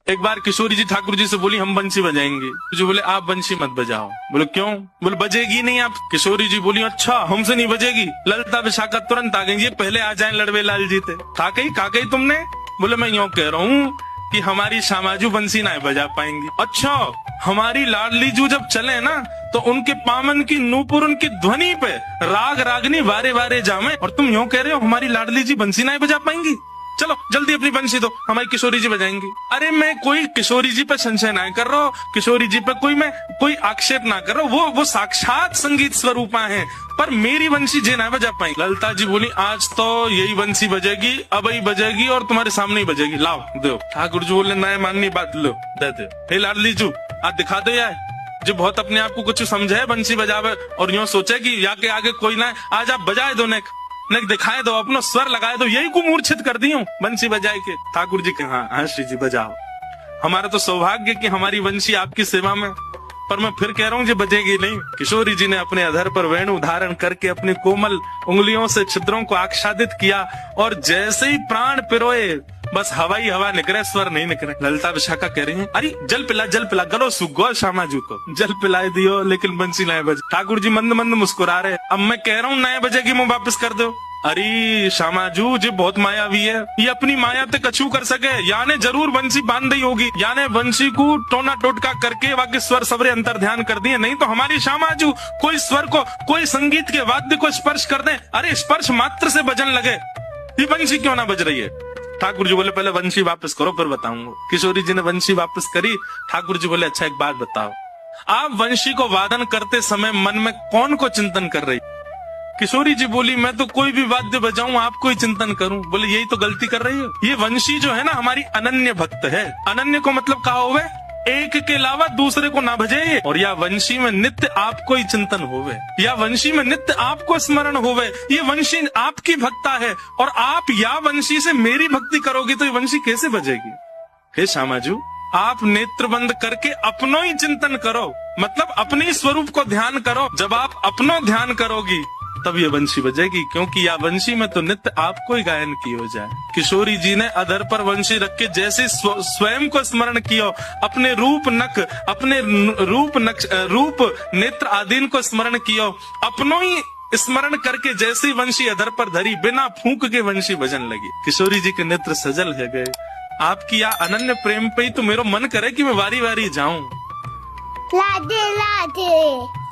एक बार किशोरी जी ठाकुर जी से बोली हम बंसी बजाएंगे, जो बोले आप बंसी मत बजाओ। बोले क्यों? बोले बजेगी नहीं आप। किशोरी जी बोली अच्छा हमसे नहीं बजेगी। ललिता विशाखा तुरंत आ गई, ये पहले आ जाए लड़वे लाल जी थे। का कही तुमने? बोले मैं यूँ कह रहा हूँ कि हमारी श्यामाजू बंसी ना बजा पाएंगी। अच्छा हमारी लाडली जू जब चले ना तो उनके पामन की नूपुर उनकी ध्वनि पे राग रागनी वारे वारे जामे, और तुम यूँ कह रहे हो हमारी लाडली जी बंसी ना बजा पाएंगी। चलो जल्दी अपनी बंसी दो, हमारी किशोरी जी बजाएंगी। अरे मैं कोई किशोरी जी पे संशय ना कर रहा हूँ, किशोरी जी पे कोई आक्षेप ना कर रहा हूँ, वो साक्षात संगीत स्वरूपा है, पर मेरी बंसी जे ना बजा पाई। ललिता जी बोली आज तो यही बंसी बजेगी, अब ही बजेगी और तुम्हारे सामने ही बजेगी, लाओ दो। ठाकुर जी बोले नए माननी बात, लो दे दो। हे लाडली जू आज दिखा दो यार, जो बहुत अपने आप को कुछ समझे बंसी बजावे और यूँ सोचे कि या के आगे कोई ना, आज आप बजाए दो, नेक दिखाए दो, अपना स्वर लगाए दो, यही को मूर्छित कर दी हूँ बंसी बजाए के। ठाकुर जी के हाँ श्री जी बजाओ, हमारा तो सौभाग्य कि हमारी बंसी आपकी सेवा में, पर मैं फिर कह रहा हूँ जी बजेगी नहीं। किशोरी जी ने अपने अधर पर वेणु धारण करके अपनी कोमल उंगलियों से छिद्रों को आच्छादित किया, और जैसे ही प्राण पिरोए बस हवा ही हवा निकले, स्वर नहीं निकले। ललिता विशाखा कह रही है अरे जल पिला गलो सुगो श्यामाजू को जल पिलाए दियो, लेकिन बंसी नए बजे। ठाकुर जी मंद मंद मुस्कुरा रहे, अब मैं कह रहा हूँ नए बजेगी मुंह वापस कर दो। अरे श्यामाजू जी बहुत मायावी है, ये अपनी माया ते कछु कर सके, याने जरूर बंसी बांध दी होगी, याने बंसी को टोना टोटका करके बाकी स्वर सबरे अंतर ध्यान कर दिए, नहीं तो हमारी श्यामाजू कोई स्वर को, कोई संगीत के वाद्य को स्पर्श कर दे, अरे स्पर्श मात्र से बजन लगे, ये बंसी क्यों ना बज रही है। ठाकुर जी बोले पहले वंशी वापस करो फिर बताऊंगा। किशोरी जी ने वंशी वापस करी। ठाकुर जी बोले अच्छा एक बात बताओ, आप वंशी को वादन करते समय मन में कौन को चिंतन कर रही? किशोरी जी बोली मैं तो कोई भी वाद्य बजाऊं आपको ही चिंतन करूं। बोले यही तो गलती कर रही हो, ये वंशी जो है ना हमारी अनन्य भक्त है। अनन्य को मतलब कहा होवे एक के अलावा दूसरे को ना भजे, और या वंशी में नित्य आपको ही चिंतन होवे, या वंशी में नित्य आपको स्मरण होवे, ये वंशी आपकी भक्ता है, और आप या वंशी से मेरी भक्ति करोगे तो ये वंशी कैसे बजेगी। हे श्यामाजू आप नेत्र बंद करके अपनो ही चिंतन करो, मतलब अपने स्वरूप को ध्यान करो, जब आप अपनो ध्यान करोगी तब ये वंशी बजेगी, क्योंकि या वंशी में तो नित्य आपको ही गायन की हो जाए। किशोरी जी ने अधर पर वंशी रख के जैसे स्वयं को स्मरण किया, अपने रूप नेत्र आदीन को स्मरण किया, अपनो ही स्मरण करके जैसे वंशी अधर पर धरी, बिना फूंक के वंशी बजन लगी। किशोरी जी के नेत्र सजल है गए, आपकी या अनन्य प्रेम पे ही तो मेरा मन करे कि मैं वारी वारी जाऊं। राधे राधे।